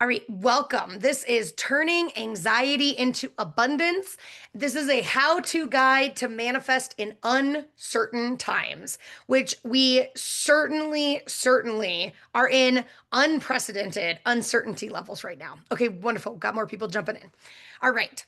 All right, welcome. This is Turning Anxiety into Abundance. This is a how to guide to manifest in uncertain times, which we certainly are in unprecedented uncertainty levels right now. Okay, wonderful. Got more people jumping in. All right.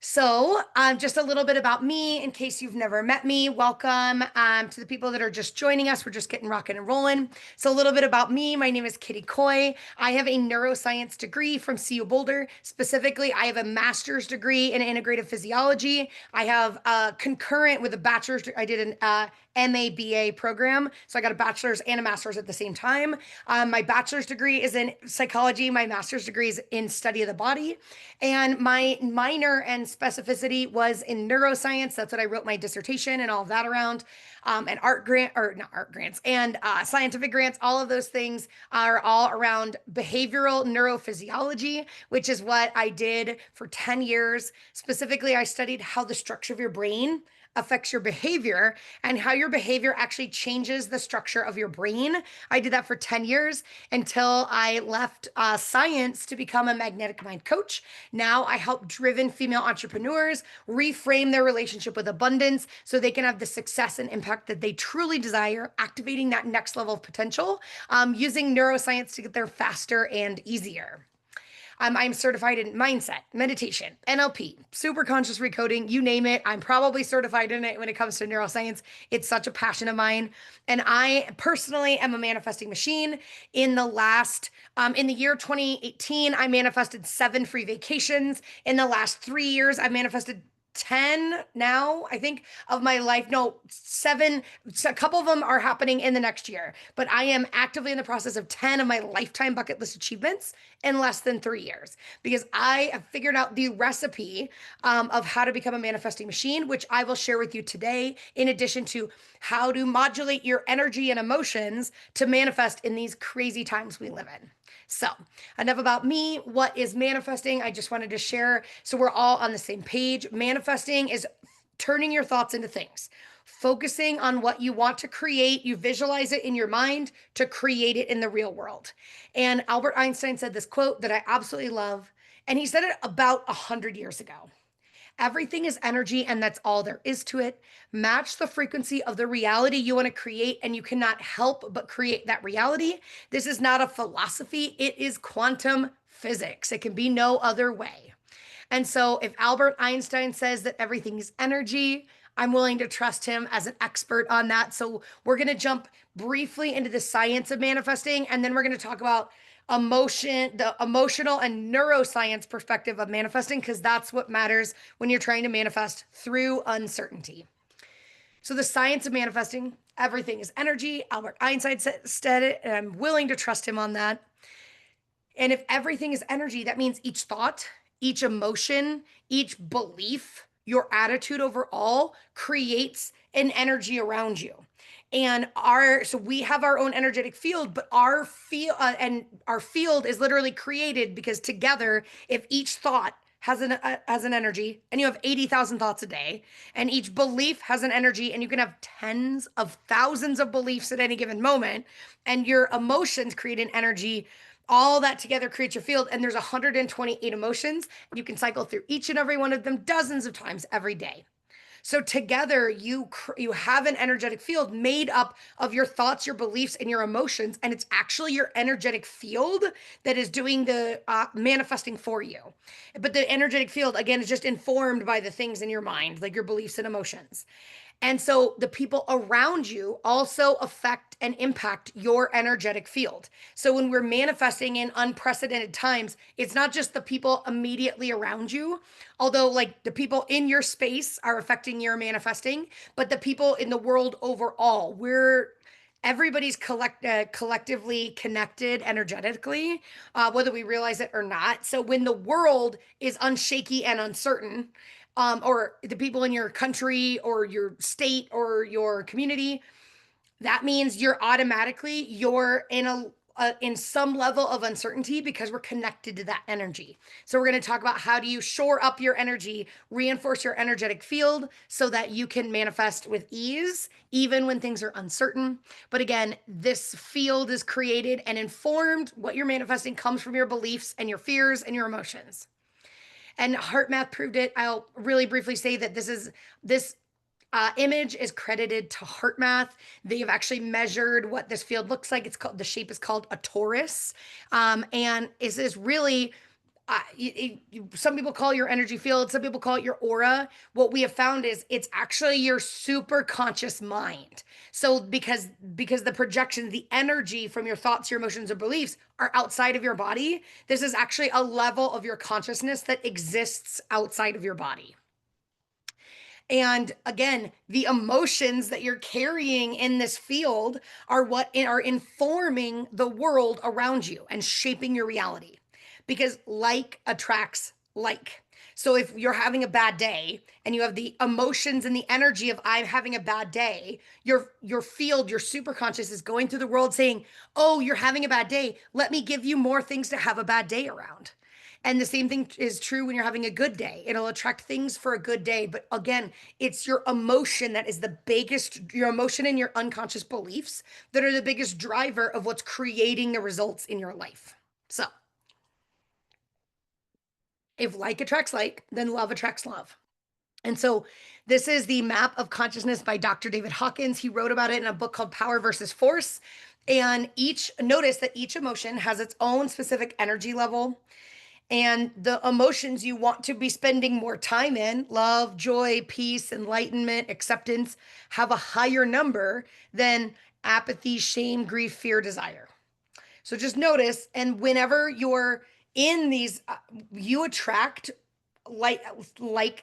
So, just a little bit about me in case you've never met me. Welcome to the people that are just joining us. We're just getting rocking and rolling. So, a little bit about me. My name is Kitty Coy. I have a neuroscience degree from CU Boulder. Specifically, I have a master's degree in integrative physiology. I have concurrent with a bachelor's. I did an MA/BA program. So I got a bachelor's and a master's at the same time. My bachelor's degree is in psychology. My master's degree is in study of the body. And my minor and specificity was in neuroscience. That's what I wrote my dissertation and all of that around. And art grant, or not art grants, and scientific grants, all of those things are all around behavioral neurophysiology, which is what I did for 10 years. Specifically, I studied how the structure of your brain affects your behavior and how your behavior actually changes the structure of your brain. I did that for 10 years until I left science to become a magnetic mind coach. Now I help driven female entrepreneurs reframe their relationship with abundance so they can have the success and impact that they truly desire, activating that next level of potential using neuroscience to get there faster and easier. I'm certified in mindset, meditation, NLP, super conscious recoding, you name it. I'm probably certified in it when it comes to neuroscience. It's such a passion of mine. And I personally am a manifesting machine. In the year 2018, I manifested 7 free vacations. In the last 3 years, I manifested 10 now, I think, of my life. No, 7. A couple of them are happening in the next year, but I am actively in the process of 10 of my lifetime bucket list achievements in less than 3 years because I have figured out the recipe of how to become a manifesting machine, which I will share with you today, in addition to how to modulate your energy and emotions to manifest in these crazy times we live in. So, enough about me. What is manifesting? I just wanted to share so we're all on the same page. Manifesting is turning your thoughts into things, focusing on what you want to create. You visualize it in your mind to create it in the real world. And Albert Einstein said this quote that I absolutely love. And he said it about 100 years ago. Everything is energy, and that's all there is to it. Match the frequency of the reality you want to create, and you cannot help but create that reality. This is not a philosophy, it is quantum physics. It can be no other way. And so, if Albert Einstein says that everything is energy, I'm willing to trust him as an expert on that. So, we're going to jump briefly into the science of manifesting, and then we're going to talk about the emotional and neuroscience perspective of manifesting, because that's what matters when you're trying to manifest through uncertainty. So, the science of manifesting, everything is energy. Albert Einstein said it, and I'm willing to trust him on that. And if everything is energy, that means each thought, each emotion, each belief, your attitude overall creates an energy around you. And we have our own energetic field, but our field is literally created because together, if each thought has an energy, and you have 80,000 thoughts a day, and each belief has an energy, and you can have tens of thousands of beliefs at any given moment, and your emotions create an energy. All that together creates your field, and there's 128 emotions. You can cycle through each and every one of them dozens of times every day. So together you have an energetic field made up of your thoughts, your beliefs, and your emotions, and it's actually your energetic field that is doing the manifesting for you. But the energetic field, again, is just informed by the things in your mind, like your beliefs and emotions. And so the people around you also affect and impact your energetic field. So when we're manifesting in unprecedented times, it's not just the people immediately around you, although like the people in your space are affecting your manifesting, but the people in the world overall. Everybody's collectively connected energetically, whether we realize it or not. So when the world is unshaky and uncertain, or the people in your country or your state or your community, that means you're in in some level of uncertainty because we're connected to that energy. So we're going to talk about how do you shore up your energy, reinforce your energetic field so that you can manifest with ease, even when things are uncertain. But again, this field is created and informed. What you're manifesting comes from your beliefs and your fears and your emotions. And HeartMath proved it. I'll really briefly say that this image is credited to HeartMath. They've actually measured what this field looks like. It's called, the shape is called a torus, and is really. Some people call it your energy field, some people call it your aura. What we have found is it's actually your super conscious mind. So because the projection, the energy from your thoughts, your emotions, or beliefs are outside of your body, this is actually a level of your consciousness that exists outside of your body. And again, the emotions that you're carrying in this field are what are informing the world around you and shaping your reality, because like attracts like. So if you're having a bad day and you have the emotions and the energy of I'm having a bad day, your field, your superconscious is going through the world saying, "Oh, you're having a bad day. Let me give you more things to have a bad day around." And the same thing is true when you're having a good day. It'll attract things for a good day. But again, it's your emotion that is the biggest, your emotion and your unconscious beliefs that are the biggest driver of what's creating the results in your life. So if like attracts like, then love attracts love. And so this is the map of consciousness by Dr. David Hawkins. He wrote about it in a book called Power versus Force. And notice that each emotion has its own specific energy level. And the emotions you want to be spending more time in, love, joy, peace, enlightenment, acceptance, have a higher number than apathy, shame, grief, fear, desire. So just notice, and whenever you're in these, you attract like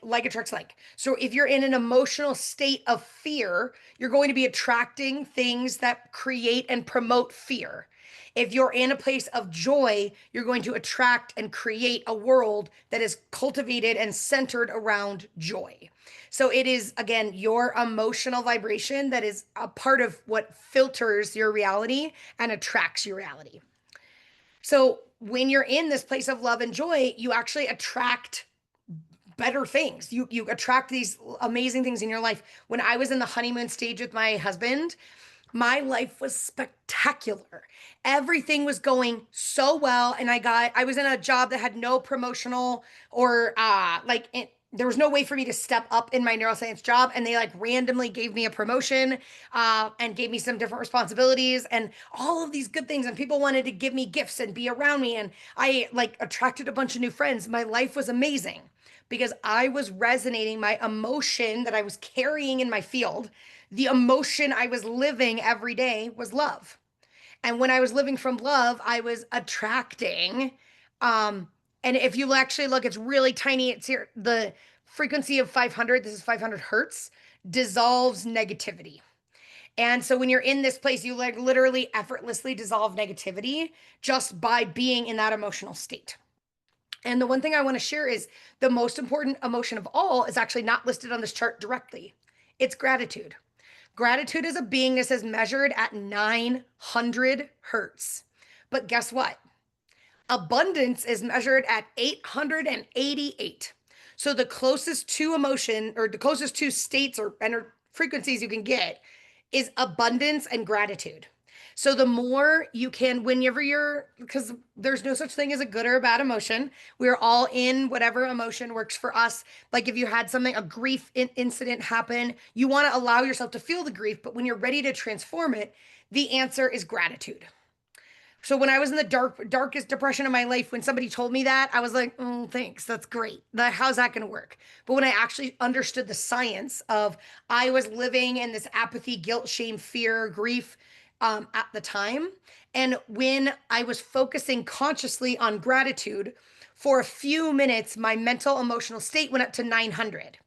attracts like. So if you're in an emotional state of fear, you're going to be attracting things that create and promote fear. If you're in a place of joy, you're going to attract and create a world that is cultivated and centered around joy. So it is, again, your emotional vibration that is a part of what filters your reality and attracts your reality. So when you're in this place of love and joy, you actually attract better things. You attract these amazing things in your life. When I was in the honeymoon stage with my husband, my life was spectacular. Everything was going so well, and I was in a job that had no promotional or there was no way for me to step up in my neuroscience job, and they like randomly gave me a promotion and gave me some different responsibilities and all of these good things, and people wanted to give me gifts and be around me, and I like attracted a bunch of new friends. My life was amazing because I was resonating my emotion that I was carrying in my field. The emotion I was living every day was love. And when I was living from love, I was attracting. And if you actually look, it's really tiny. It's here. The frequency of 500, this is 500 hertz, dissolves negativity. And so when you're in this place, you like literally effortlessly dissolve negativity just by being in that emotional state. And the one thing I want to share is the most important emotion of all is actually not listed on this chart directly. It's gratitude. Gratitude is a beingness is measured at 900 hertz. But guess what? Abundance is measured at 888. So the closest to emotion, or the closest to states or frequencies you can get, is abundance and gratitude. So the more you can, whenever because there's no such thing as a good or a bad emotion. We're all in whatever emotion works for us. Like if you had something, a grief incident happen, you want to allow yourself to feel the grief, but when you're ready to transform it, the answer is gratitude. So when I was in the darkest depression of my life, when somebody told me that, I was like, oh, thanks, that's great. How's that going to work? But when I actually understood the science of, I was living in this apathy, guilt, shame, fear, grief at the time. And when I was focusing consciously on gratitude for a few minutes, my mental emotional state went up to 900.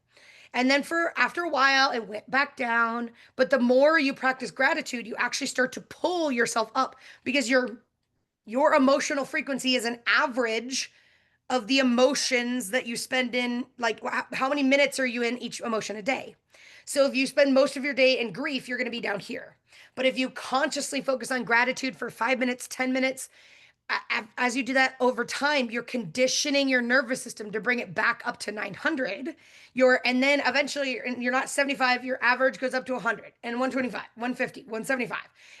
And then after a while, it went back down. But the more you practice gratitude, you actually start to pull yourself up because your emotional frequency is an average of the emotions that you spend in, like how many minutes are you in each emotion a day? So if you spend most of your day in grief, you're going to be down here. But if you consciously focus on gratitude for 5 minutes, 10 minutes, as you do that over time, you're conditioning your nervous system to bring it back up to 900. And then eventually you're not 75, your average goes up to 100 and 125, 150, 175.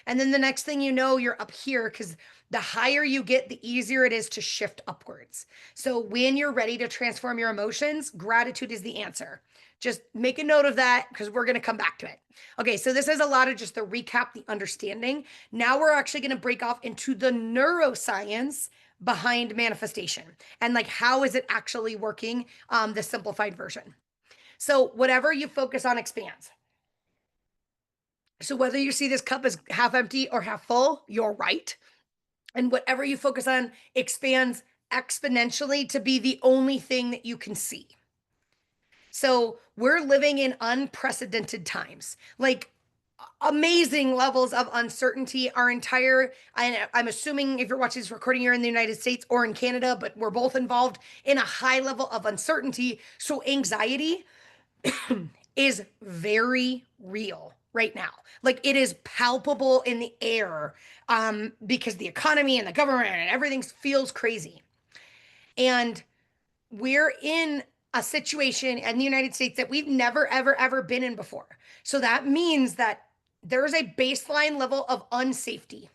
And then the next thing you know, you're up here because the higher you get, the easier it is to shift upwards. So when you're ready to transform your emotions, gratitude is the answer. Just make a note of that because we're going to come back to it. Okay, so this is a lot of just the recap, the understanding. Now we're actually going to break off into the neuroscience behind manifestation and like how is it actually working, the simplified version. So whatever you focus on expands. So whether you see this cup as half empty or half full, you're right. And whatever you focus on expands exponentially to be the only thing that you can see. So we're living in unprecedented times, like amazing levels of uncertainty. I'm assuming if you're watching this recording, you're in the United States or in Canada, but we're both involved in a high level of uncertainty. So anxiety is very real right now. Like it is palpable in the air, because the economy and the government and everything feels crazy. And we're in a situation in the United States that we've never, ever, ever been in before. So that means that there's a baseline level of unsafety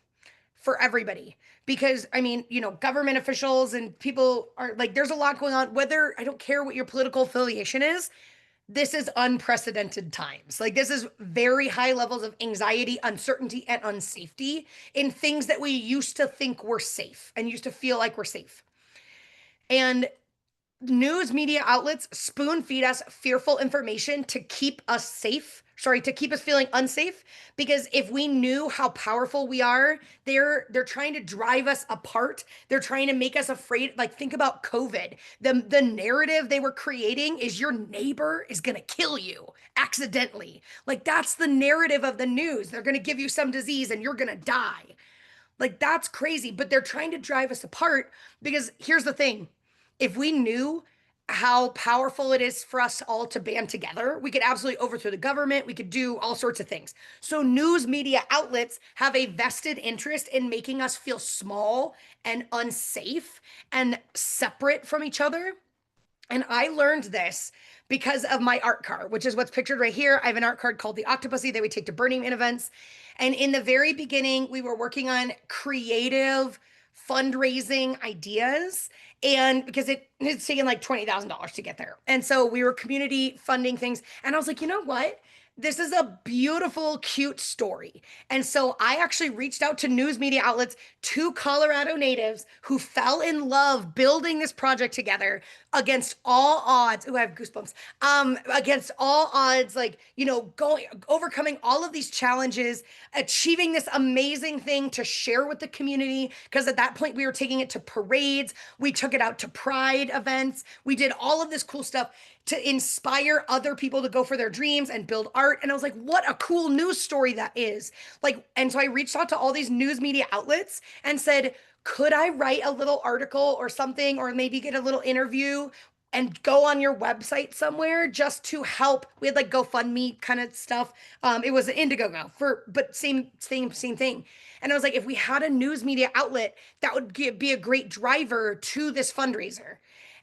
for everybody. Because, I mean, government officials and people are like, there's a lot going on, whether I don't care what your political affiliation is. This is unprecedented times. Like, this is very high levels of anxiety, uncertainty, and unsafety in things that we used to think were safe and used to feel like we're safe. And news media outlets spoon feed us fearful information to keep us to keep us feeling unsafe. Because if we knew how powerful we are, they're trying to drive us apart. They're trying to make us afraid. Like, think about COVID. The narrative they were creating is your neighbor is gonna kill you accidentally. Like, that's the narrative of the news. They're gonna give you some disease and you're gonna die. Like, that's crazy. But they're trying to drive us apart because here's the thing. If we knew how powerful it is for us all to band together, we could absolutely overthrow the government. We could do all sorts of things. So news media outlets have a vested interest in making us feel small and unsafe and separate from each other. And I learned this because of my art card, which is what's pictured right here. I have an art card called the Octopussy that we take to Burning Man events. And in the very beginning, we were working on creative fundraising ideas. And because it's taken like $20,000 to get there. And so we were community funding things. And I was like, you know what? This is a beautiful, cute story. And so I actually reached out to news media outlets, two Colorado natives who fell in love building this project together against all odds. Ooh, I have goosebumps. Against all odds, like, overcoming all of these challenges, achieving this amazing thing to share with the community. Because at that point, we were taking it to parades. We took it out to pride events. We did all of this cool stuff to inspire other people to go for their dreams and build art. And I was like, what a cool news story that is. Like, and so I reached out to all these news media outlets and said, could I write a little article or something, or maybe get a little interview and go on your website somewhere just to help? We had like GoFundMe kind of stuff. It was an Indiegogo but same thing. And I was like, if we had a news media outlet, that would be a great driver to this fundraiser.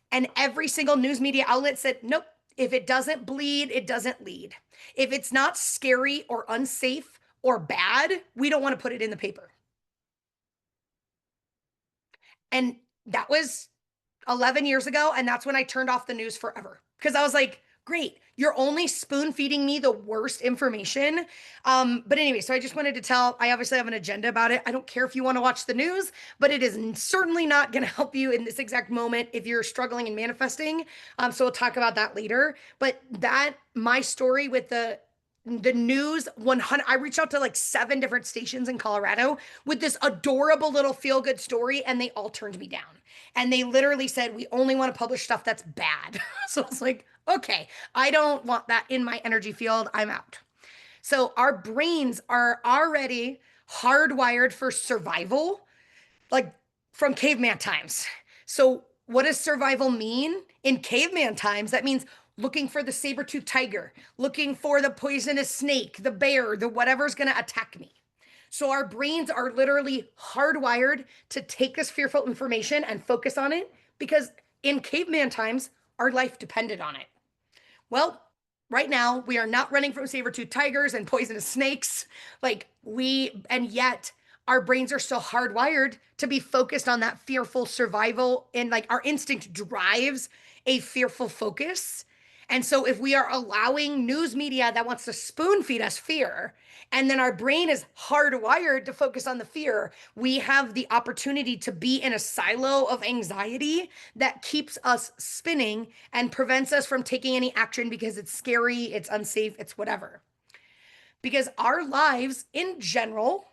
And every single news media outlet said, nope, if it doesn't bleed, it doesn't lead. If it's not scary or unsafe or bad, we don't want to put it in the paper. And that was 11 years ago. And that's when I turned off the news forever. Because I was like, great, you're only spoon feeding me the worst information. But anyway, so I just wanted to I obviously have an agenda about it. I don't care if you want to watch the news, but it is certainly not going to help you in this exact moment if you're struggling and manifesting. So we'll talk about that later. But my story with the news 100, I reached out to like 7 different stations in Colorado with this adorable little feel good story, and they all turned me down. And they literally said, we only want to publish stuff that's bad. So I was like, okay, I don't want that in my energy field. I'm out. So our brains are already hardwired for survival, like from caveman times. So what does survival mean? In caveman times, that means looking for the saber-toothed tiger, looking for the poisonous snake, the bear, the whatever's going to attack me. So our brains are literally hardwired to take this fearful information and focus on it because in caveman times, our life depended on it. Well, right now, we are not running from saber-toothed tigers and poisonous snakes. And yet our brains are so hardwired to be focused on that fearful survival, and like our instinct drives a fearful focus. And so if we are allowing news media that wants to spoon feed us fear, and then our brain is hardwired to focus on the fear, we have the opportunity to be in a silo of anxiety that keeps us spinning and prevents us from taking any action because it's scary, it's unsafe, it's whatever. Because our lives in general,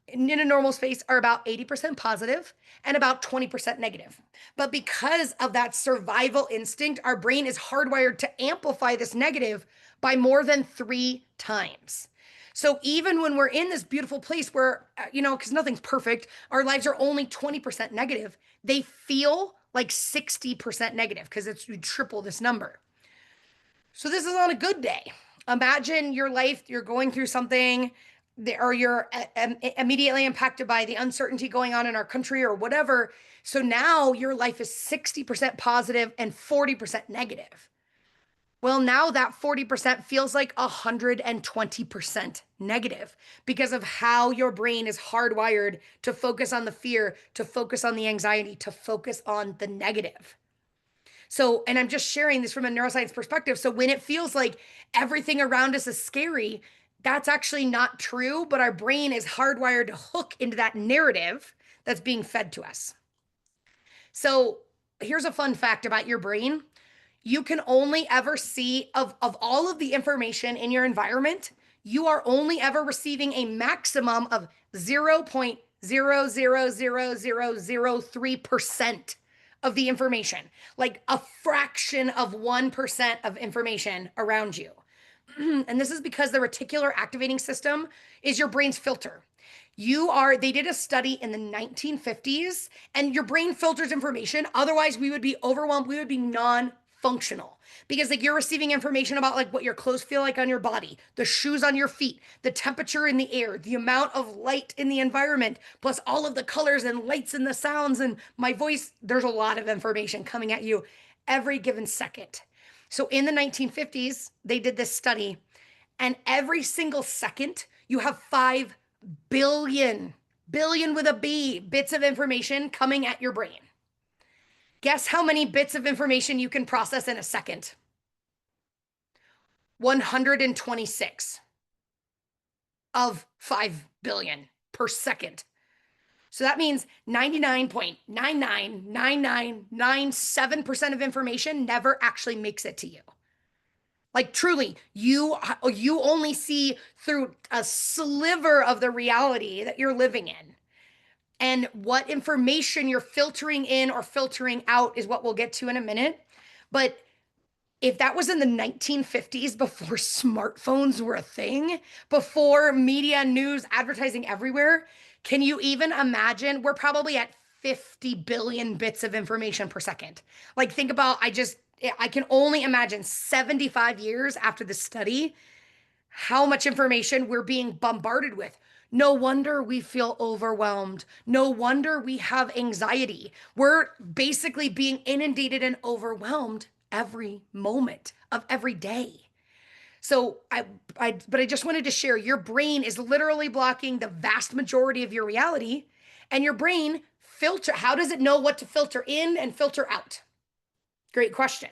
in a normal space, are about 80% positive and about 20% negative. But because of that survival instinct, our brain is hardwired to amplify this negative by more than 3 times. So even when we're in this beautiful place where, because nothing's perfect, our lives are only 20% negative, they feel like 60% negative because it's triple this number. So this is on a good day. Imagine your life, you're going through something, or you're immediately impacted by the uncertainty going on in our country or whatever. So now your life is 60% positive and 40% negative. Well, now that 40% feels like 120% negative because of how your brain is hardwired to focus on the fear, to focus on the anxiety, to focus on the negative. So, and I'm just sharing this from a neuroscience perspective. So when it feels like everything around us is scary, that's actually not true, but our brain is hardwired to hook into that narrative that's being fed to us. So here's a fun fact about your brain. You can only ever see of all of the information in your environment, you are only ever receiving a maximum of 0.0000003% of the information, like a fraction of 1% of information around you. And this is because the reticular activating system is your brain's filter. They did a study in the 1950s, and your brain filters information. Otherwise, we would be overwhelmed. We would be non-functional because like you're receiving information about like what your clothes feel like on your body, the shoes on your feet, the temperature in the air, the amount of light in the environment, plus all of the colors and lights and the sounds and my voice. There's a lot of information coming at you every given second. So in the 1950s, they did this study, and every single second you have 5 billion with a B, bits of information coming at your brain. Guess how many bits of information you can process in a second? 126 of 5 billion per second. So that means 99.999997% of information never actually makes it to you. Like truly, you only see through a sliver of the reality that you're living in. And what information you're filtering in or filtering out is what we'll get to in a minute. But if that was in the 1950s, before smartphones were a thing, before media, news, advertising everywhere, can you even imagine? We're probably at 50 billion bits of information per second. Like think about, I can only imagine 75 years after the study, how much information we're being bombarded with. No wonder we feel overwhelmed. No wonder we have anxiety. We're basically being inundated and overwhelmed every moment of every day. So but I just wanted to share, your brain is literally blocking the vast majority of your reality, and your brain how does it know what to filter in and filter out? Great question.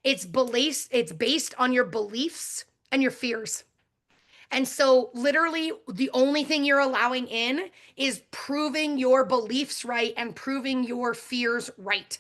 It's based on your beliefs and your fears. And so literally the only thing you're allowing in is proving your beliefs right and proving your fears right.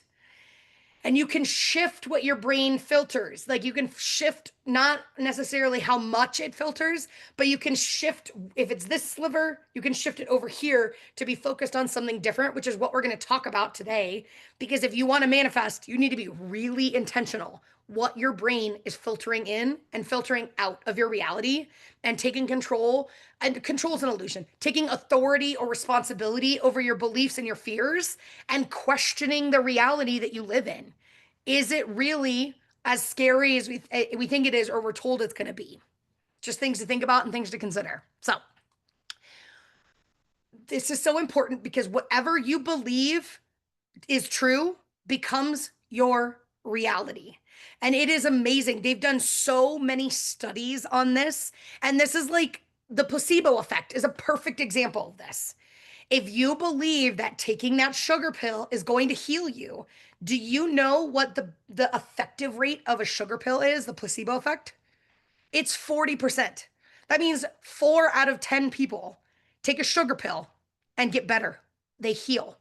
And you can shift what your brain filters. Like you can shift not necessarily how much it filters, but you can shift, if it's this sliver, you can shift it over here to be focused on something different, which is what we're going to talk about today. Because if you want to manifest, you need to be really intentional what your brain is filtering in and filtering out of your reality, and taking control. And control is an illusion. Taking authority or responsibility over your beliefs and your fears and questioning the reality that you live in. Is it really as scary as we think it is, or we're told it's going to be. Just things to think about and things to consider. So, this is so important because whatever you believe is true becomes your reality. And it is amazing. They've done so many studies on this. And this is like the placebo effect is a perfect example of this. If you believe that taking that sugar pill is going to heal you, do you know what the effective rate of a sugar pill is, the placebo effect? It's 40%. That means 4 out of 10 people take a sugar pill and get better. They heal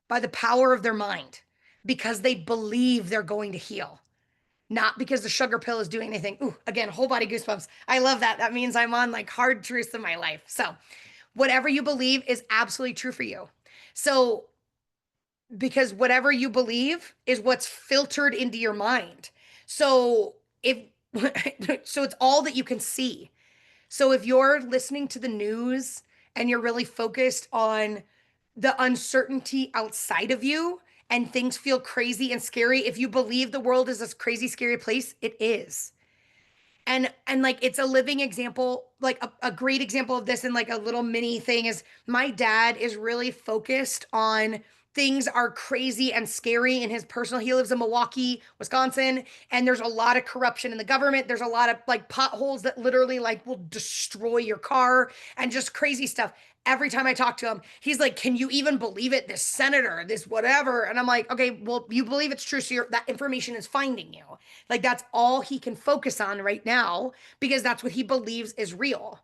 by the power of their mind because they believe they're going to heal, not because the sugar pill is doing anything. Ooh, again, whole body goosebumps. I love that. That means I'm on like hard truths in my life. So, whatever you believe is absolutely true for you. So, because whatever you believe is what's filtered into your mind. So, if so it's all that you can see. So if you're listening to the news and you're really focused on the uncertainty outside of you and things feel crazy and scary, if you believe the world is this crazy, scary place, it is. And like it's a living example, like a great example of this, and like a little mini thing is my dad is really focused on things are crazy and scary in his personal. He lives in Milwaukee, Wisconsin, and there's a lot of corruption in the government. There's a lot of like potholes that literally like will destroy your car and just crazy stuff. Every time I talk to him, he's like, "Can you even believe it? This senator, this whatever." And I'm like, "Okay, well, you believe it's true, so that information is finding you." Like that's all he can focus on right now because that's what he believes is real.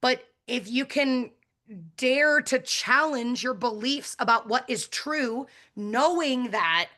But if you can dare to challenge your beliefs about what is true, knowing that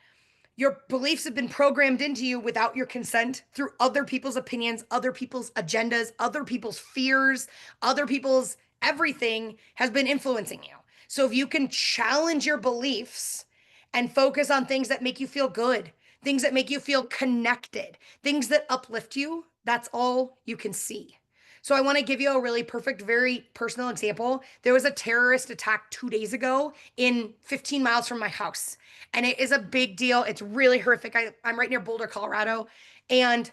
your beliefs have been programmed into you without your consent through other people's opinions, other people's agendas, other people's fears, other people's everything has been influencing you. So if you can challenge your beliefs and focus on things that make you feel good, things that make you feel connected, things that uplift you, that's all you can see. So I want to give you a really perfect, very personal example. There was a terrorist attack 2 days ago in 15 miles from my house. And it is a big deal. It's really horrific. I'm right near Boulder, Colorado. And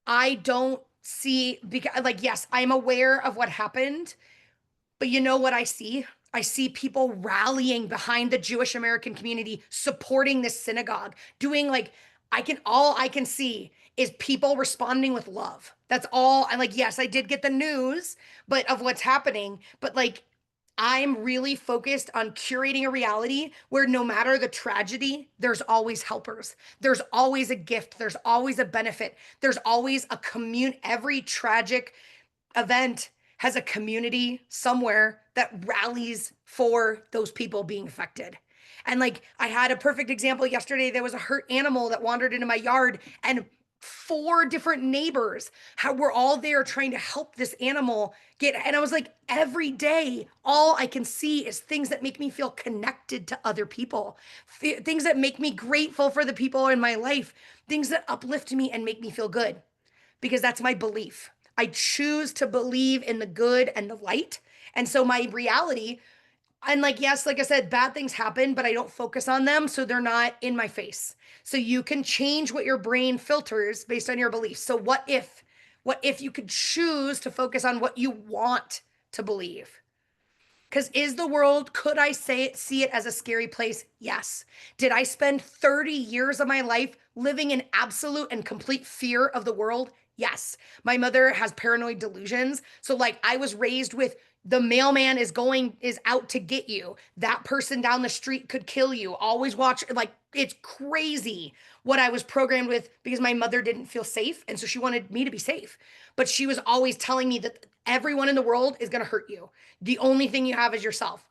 I don't see, because, like, yes, I'm aware of what happened, but you know what I see? I see people rallying behind the Jewish American community, supporting this synagogue, doing like, all I can see is people responding with love. That's all. I'm like, yes, I did get the news, but of what's happening, but like, I'm really focused on curating a reality where no matter the tragedy, there's always helpers. There's always a gift. There's always a benefit. There's always a every tragic event has a community somewhere that rallies for those people being affected. And like I had a perfect example yesterday. There was a hurt animal that wandered into my yard, and 4 different neighbors were all there trying to help this animal get. And I was like, every day, all I can see is things that make me feel connected to other people, things that make me grateful for the people in my life, things that uplift me and make me feel good because that's my belief. I choose to believe in the good and the light. And so my reality, and like, yes, like I said, bad things happen, but I don't focus on them. So they're not in my face. So you can change what your brain filters based on your beliefs. So what if you could choose to focus on what you want to believe? Because is the world, could I say it, see it as a scary place? Yes. Did I spend 30 years of my life living in absolute and complete fear of the world? Yes. My mother has paranoid delusions. So, like, I was raised with the mailman is out to get you. That person down the street could kill you. Always watch, like, it's crazy what I was programmed with because my mother didn't feel safe. And so she wanted me to be safe. But she was always telling me that everyone in the world is going to hurt you. The only thing you have is yourself.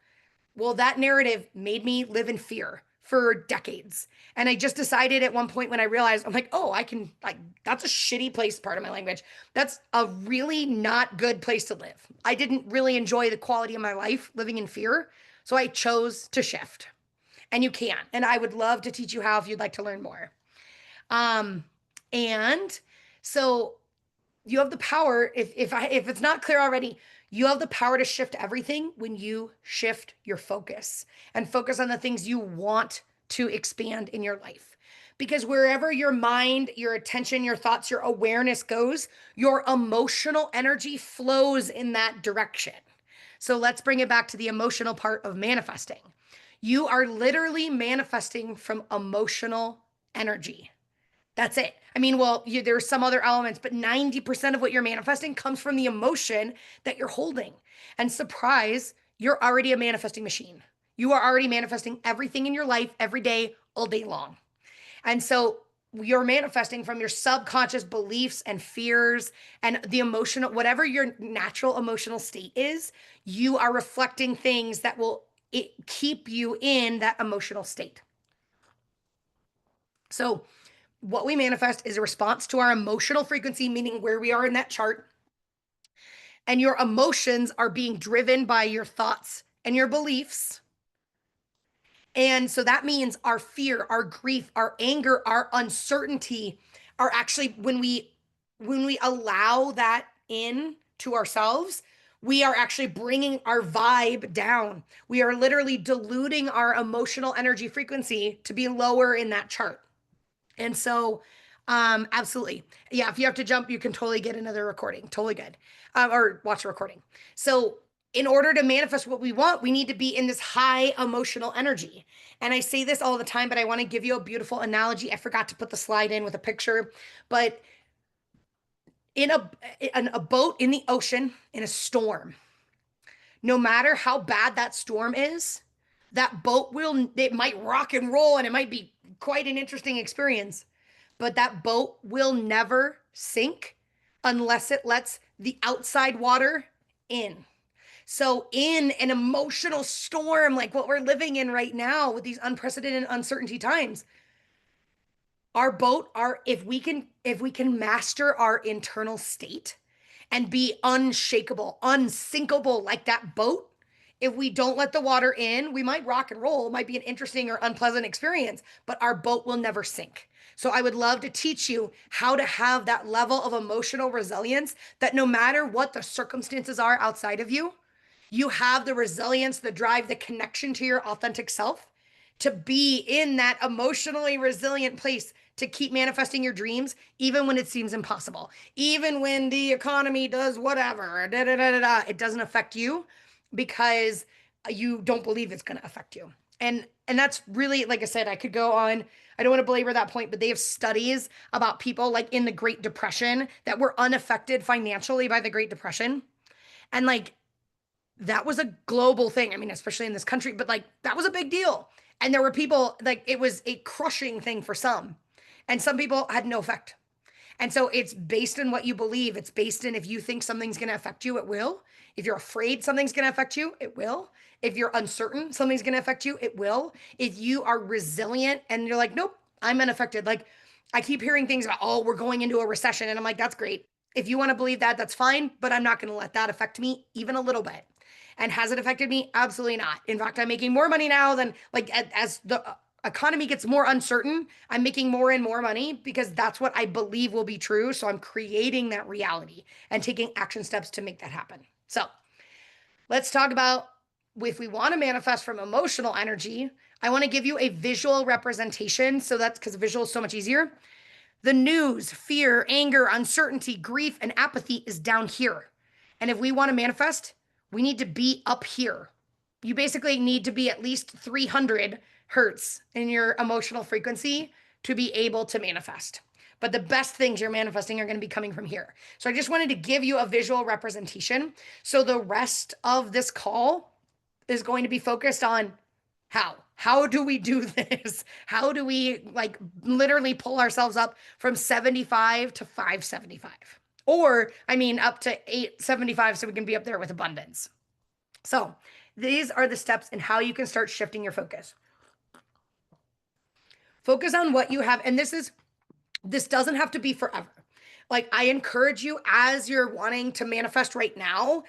Well, that narrative made me live in fear for decades. And I just decided at one point when I realized, I'm like, oh, I can, like, that's a shitty place, part of my language. That's a really not good place to live. I didn't really enjoy the quality of my life living in fear. So I chose to shift. And you can. And I would love to teach you how if you'd like to learn more. Um, and so you have the power, if it's not clear already, you have the power to shift everything when you shift your focus and focus on the things you want to expand in your life. because wherever your mind, your attention, your thoughts, your awareness goes, your emotional energy flows in that direction. So let's bring it back to the emotional part of manifesting. You are literally manifesting from emotional energy. That's it. I mean, well, there's some other elements, but 90% of what you're manifesting comes from the emotion that you're holding. And surprise, you're already a manifesting machine. You are already manifesting everything in your life every day, all day long. And so you're manifesting from your subconscious beliefs and fears and the emotional, whatever your natural emotional state is, you are reflecting things that will keep you in that emotional state. So, what we manifest is a response to our emotional frequency, meaning where we are in that chart. And your emotions are being driven by your thoughts and your beliefs. And so that means our fear, our grief, our anger, our uncertainty are actually when we allow that in to ourselves, we are actually bringing our vibe down. We are literally diluting our emotional energy frequency to be lower in that chart. And so, absolutely. Yeah, if you have to jump, you can totally get another recording. Totally good. Or watch a recording. So, in order to manifest what we want, we need to be in this high emotional energy. And I say this all the time, but I want to give you a beautiful analogy. I forgot to put the slide in with a picture, but in a boat in the ocean in a storm, no matter how bad that storm is, that boat it might rock and roll and it might be quite an interesting experience, but that boat will never sink unless it lets the outside water in. So, in an emotional storm like what we're living in right now with these unprecedented uncertainty times, our boat, if we can master our internal state and be unshakable, unsinkable like that boat, if we don't let the water in, we might rock and roll. It might be an interesting or unpleasant experience, but our boat will never sink. So I would love to teach you how to have that level of emotional resilience that no matter what the circumstances are outside of you, you have the resilience, the drive, the connection to your authentic self to be in that emotionally resilient place to keep manifesting your dreams, even when it seems impossible, even when the economy does whatever, da, da, da, da, da, it doesn't affect you because you don't believe it's going to affect you. And that's really, like I said, I could go on. I don't want to belabor that point, but they have studies about people like in the Great Depression that were unaffected financially by the Great Depression. And like that was a global thing. I mean, especially in this country, but like that was a big deal. And there were people like it was a crushing thing for some, and some people had no effect. And so it's based on what you believe. It's based in if you think something's going to affect you, it will. If you're afraid something's going to affect you, it will. If you're uncertain something's going to affect you, it will. If you are resilient and you're like, nope, I'm unaffected. Like I keep hearing things about, oh, we're going into a recession. And I'm like, that's great. If you want to believe that, that's fine. But I'm not going to let that affect me even a little bit. And has it affected me? Absolutely not. In fact, I'm making more money now than like as the economy gets more uncertain, I'm making more and more money because that's what I believe will be true. So I'm creating that reality and taking action steps to make that happen. So let's talk about if we want to manifest from emotional energy, I want to give you a visual representation. So that's because visual is so much easier. The news, fear, anger, uncertainty, grief, and apathy is down here. And if we want to manifest, we need to be up here. You basically need to be at least 300 hertz in your emotional frequency to be able to manifest. But the best things you're manifesting are going to be coming from here. So I just wanted to give you a visual representation. So the rest of this call is going to be focused on how do we do this? How do we like literally pull ourselves up from 75 to 575? Or, I mean, up to 875 so we can be up there with abundance. So, these are the steps in how you can start shifting your focus. Focus on what you have. And this doesn't have to be forever. Like, I encourage you as you're wanting to manifest right now.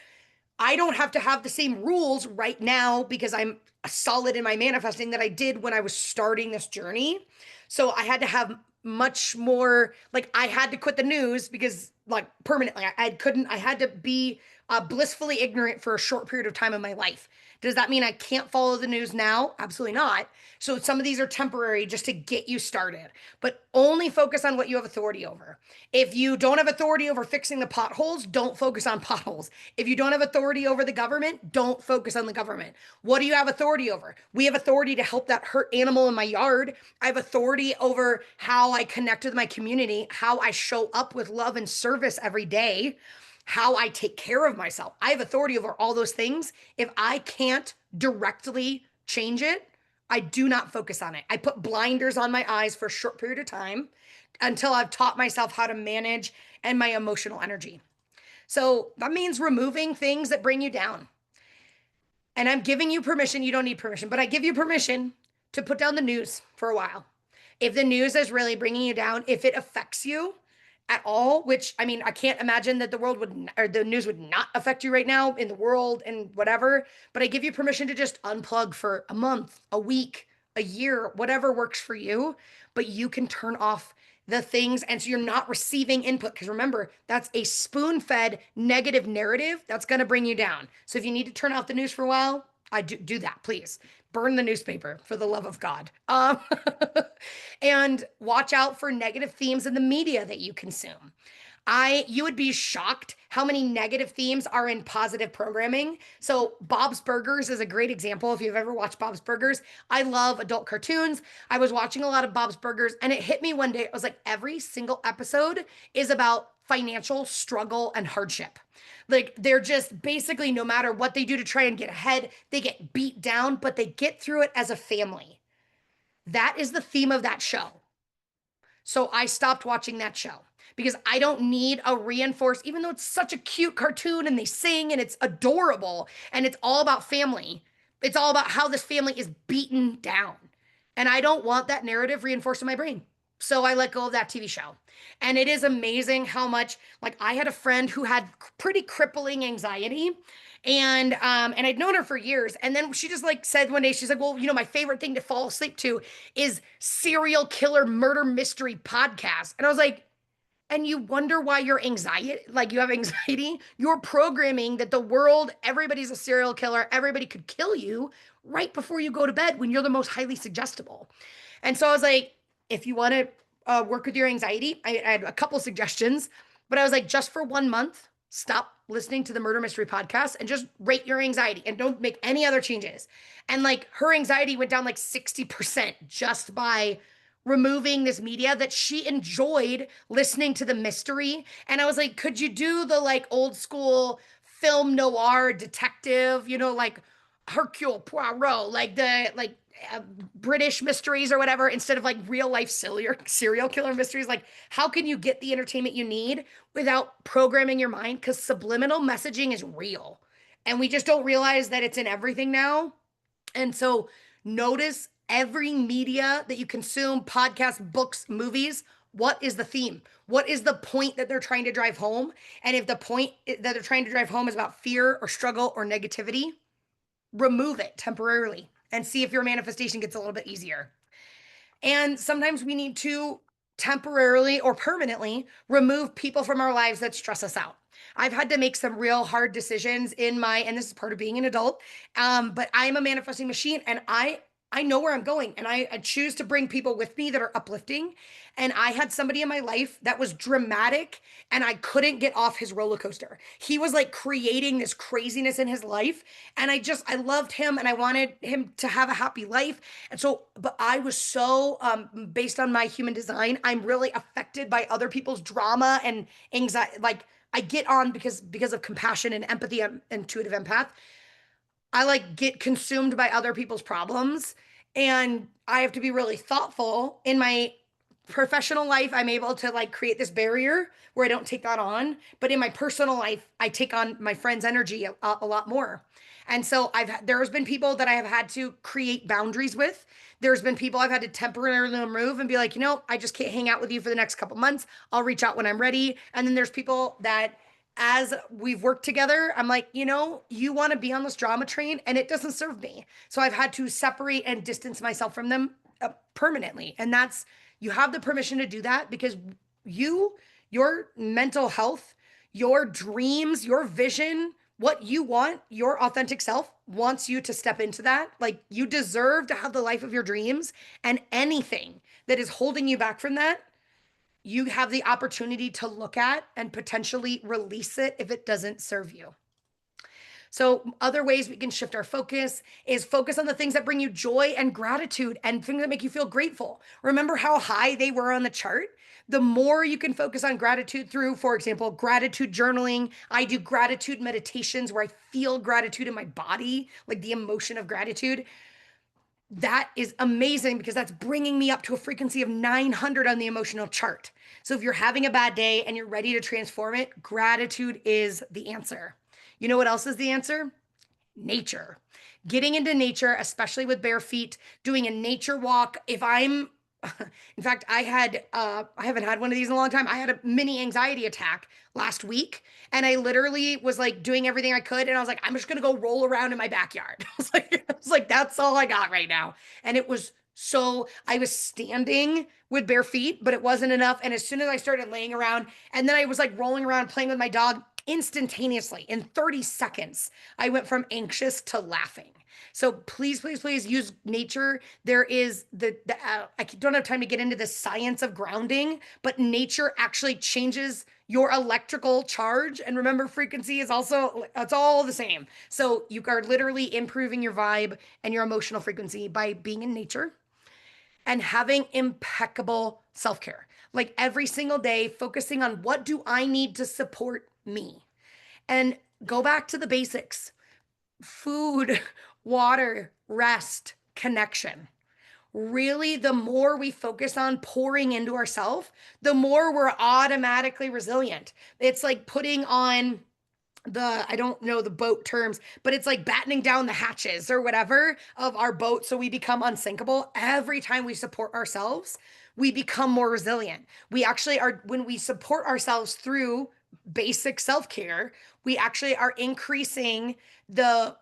I don't have to have the same rules right now because I'm solid in my manifesting that I did when I was starting this journey. So I had to have much more, like, I had to quit the news because, like, permanently, I had to be blissfully ignorant for a short period of time in my life. Does that mean I can't follow the news now? Absolutely not. So some of these are temporary just to get you started, but only focus on what you have authority over. If you don't have authority over fixing the potholes, don't focus on potholes. If you don't have authority over the government, don't focus on the government. What do you have authority over? We have authority to help that hurt animal in my yard. I have authority over how I connect with my community, how I show up with love and service every day, how I take care of myself. I have authority over all those things. If I can't directly change it, I do not focus on it. I put blinders on my eyes for a short period of time until I've taught myself how to manage and my emotional energy. So that means removing things that bring you down. And I'm giving you permission. You don't need permission, but I give you permission to put down the news for a while. If the news is really bringing you down, if it affects you at all, which I mean, I can't imagine that the world would, or the news would not affect you right now in the world and whatever, but I give you permission to just unplug for a month, a week, a year, whatever works for you, but you can turn off the things. And so you're not receiving input. Because remember, that's a spoon fed negative narrative that's going to bring you down. So if you need to turn off the news for a while, I do that, please. Burn the newspaper for the love of God. And watch out for negative themes in the media that you consume. You would be shocked how many negative themes are in positive programming. So Bob's Burgers is a great example. If you've ever watched Bob's Burgers, I love adult cartoons. I was watching a lot of Bob's Burgers and it hit me one day. I was like, every single episode is about financial struggle and hardship. Like they're just basically, no matter what they do to try and get ahead, they get beat down, but they get through it as a family. That is the theme of that show. So I stopped watching that show because I don't need a reinforced, even though it's such a cute cartoon and they sing and it's adorable and it's all about family. It's all about how this family is beaten down. And I don't want that narrative reinforced in my brain. So I let go of that TV show. And it is amazing how much, like, I had a friend who had pretty crippling anxiety, and I'd known her for years. And then she just like said one day, she's like, well, my favorite thing to fall asleep to is serial killer murder mystery podcast. And I was like, and you wonder why your anxiety, like you have anxiety, you're programming that the world, everybody's a serial killer, everybody could kill you right before you go to bed when you're the most highly suggestible. And so I was like, if you want to work with your anxiety, I had a couple suggestions, but I was like, just for 1 month, stop listening to the murder mystery podcast and just rate your anxiety and don't make any other changes. And like her anxiety went down like 60% just by removing this media that she enjoyed listening to the mystery. And I was like, could you do the like old school film noir detective, like Hercule Poirot, like the British mysteries or whatever, instead of like real life serial killer mysteries? Like, how can you get the entertainment you need without programming your mind? Because subliminal messaging is real. And we just don't realize that it's in everything now. And so notice every media that you consume, podcasts, books, movies. What is the theme? What is the point that they're trying to drive home? And if the point that they're trying to drive home is about fear or struggle or negativity, remove it temporarily and see if your manifestation gets a little bit easier. And sometimes we need to temporarily or permanently remove people from our lives that stress us out. I've had to make some real hard decisions and this is part of being an adult. But I'm a manifesting machine, and I know where I'm going, and I choose to bring people with me that are uplifting. And I had somebody in my life that was dramatic, and I couldn't get off his roller coaster. He was like creating this craziness in his life, and I loved him, and I wanted him to have a happy life. And so, but I was so based on my human design, I'm really affected by other people's drama and anxiety. Like I get on because of compassion and empathy. I'm intuitive empath. I like get consumed by other people's problems, and I have to be really thoughtful in my professional life. I'm able to like create this barrier where I don't take that on, but in my personal life, I take on my friend's energy a lot more. And so there's been people that I have had to create boundaries with. There's been people I've had to temporarily remove and be like, I just can't hang out with you for the next couple months. I'll reach out when I'm ready. And then there's people that, as we've worked together, I'm like, you want to be on this drama train and it doesn't serve me. So I've had to separate and distance myself from them permanently. And you have the permission to do that because your mental health, your dreams, your vision what you want, your authentic self wants you to step into that. Like you deserve to have the life of your dreams, and anything that is holding you back from that, you have the opportunity to look at and potentially release it if it doesn't serve you. So, other ways we can shift our focus is focus on the things that bring you joy and gratitude and things that make you feel grateful. Remember how high they were on the chart? The more you can focus on gratitude through, for example, gratitude journaling. I do gratitude meditations where I feel gratitude in my body, like the emotion of gratitude. That is amazing because that's bringing me up to a frequency of 900 on the emotional chart. So if you're having a bad day and you're ready to transform it, gratitude is the answer. You know what else is the answer? Nature. Getting into nature, especially with bare feet, doing a nature walk. If I'm in fact, I haven't had one of these in a long time. I had a mini anxiety attack last week, and I literally was like doing everything I could, and I was like, I'm just gonna go roll around in my backyard. I was like, that's all I got right now. And it was so I was standing with bare feet, but it wasn't enough. And as soon as I started laying around, and then I was like rolling around playing with my dog, instantaneously in 30 seconds, I went from anxious to laughing. So please, please, please use nature. There is I don't have time to get into the science of grounding, but nature actually changes your electrical charge. And remember, frequency is also, it's all the same. So you are literally improving your vibe and your emotional frequency by being in nature and having impeccable self-care. Like every single day, focusing on what do I need to support me? And go back to the basics: food, water, rest, connection. Really, the more we focus on pouring into ourselves, the more we're automatically resilient. It's like putting on I don't know the boat terms, but it's like battening down the hatches or whatever of our boat so we become unsinkable. Every time we support ourselves, we become more resilient. We actually are, when we support ourselves through basic self-care, we actually are increasing the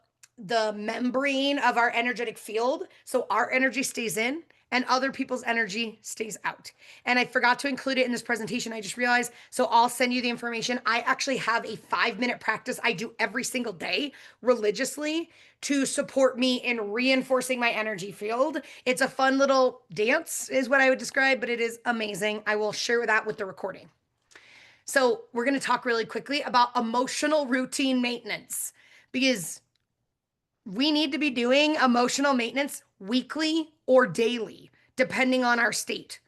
membrane of our energetic field, so our energy stays in and other people's energy stays out. And I forgot to include it in this presentation. I just realized. So I'll send you the information. I actually have a 5-minute practice I do every single day religiously to support me in reinforcing my energy field. It's a fun little dance, is what I would describe, but it is amazing. I will share that with the recording. So we're going to talk really quickly about emotional routine maintenance, because we need to be doing emotional maintenance weekly or daily, depending on our state.